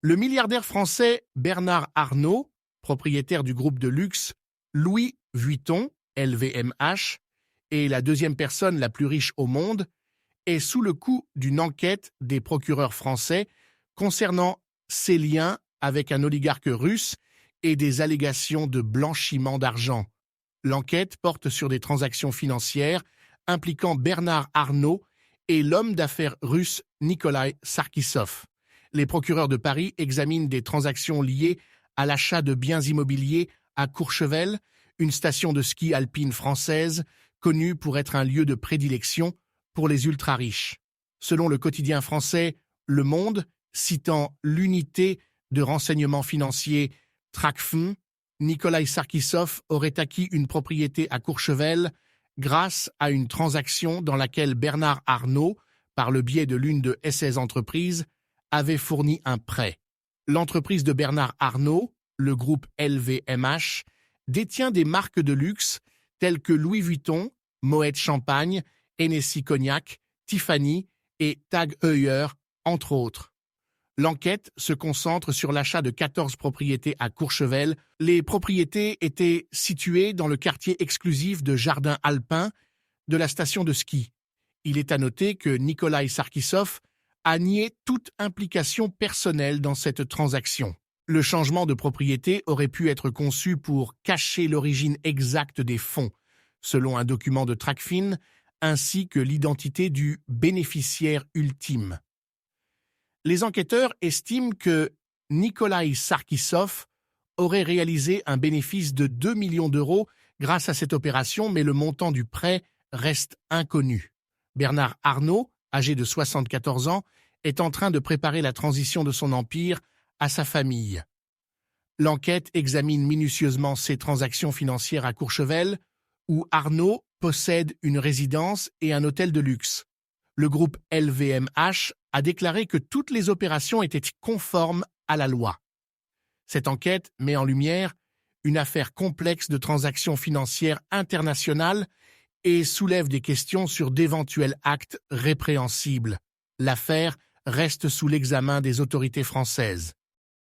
Le milliardaire français Bernard Arnault, propriétaire du groupe de luxe Louis Vuitton, LVMH, et la deuxième personne la plus riche au monde, est sous le coup d'une enquête des procureurs français concernant ses liens avec un oligarque russe et des allégations de blanchiment d'argent. L'enquête porte sur des transactions financières impliquant Bernard Arnault et l'homme d'affaires russe Nikolai Sarkissov. Les procureurs de Paris examinent des transactions liées à l'achat de biens immobiliers à Courchevel, une station de ski alpine française connue pour être un lieu de prédilection pour les ultra-riches. Selon le quotidien français Le Monde, citant l'unité de renseignement financier Tracfin, Nikolai Sarkissov aurait acquis une propriété à Courchevel grâce à une transaction dans laquelle Bernard Arnault, par le biais de l'une de ses entreprises, avait fourni un prêt. L'entreprise de Bernard Arnault, le groupe LVMH, détient des marques de luxe telles que Louis Vuitton, Moët Champagne, Hennessy Cognac, Tiffany et Tag Heuer, entre autres. L'enquête se concentre sur l'achat de 14 propriétés à Courchevel. Les propriétés étaient situées dans le quartier exclusif de Jardin Alpin de la station de ski. Il est à noter que Nikolai Sarkissov a nié toute implication personnelle dans cette transaction. Le changement de propriété aurait pu être conçu pour cacher l'origine exacte des fonds, selon un document de Tracfin, ainsi que l'identité du bénéficiaire ultime. Les enquêteurs estiment que Nikolai Sarkissov aurait réalisé un bénéfice de 2 millions d'euros grâce à cette opération, mais le montant du prêt reste inconnu. Bernard Arnault, âgé de 74 ans, est en train de préparer la transition de son empire à sa famille. L'enquête examine minutieusement ces transactions financières à Courchevel, où Arnault possède une résidence et un hôtel de luxe. Le groupe LVMH a déclaré que toutes les opérations étaient conformes à la loi. Cette enquête met en lumière une affaire complexe de transactions financières internationales et soulève des questions sur d'éventuels actes répréhensibles. L'affaire reste sous l'examen des autorités françaises.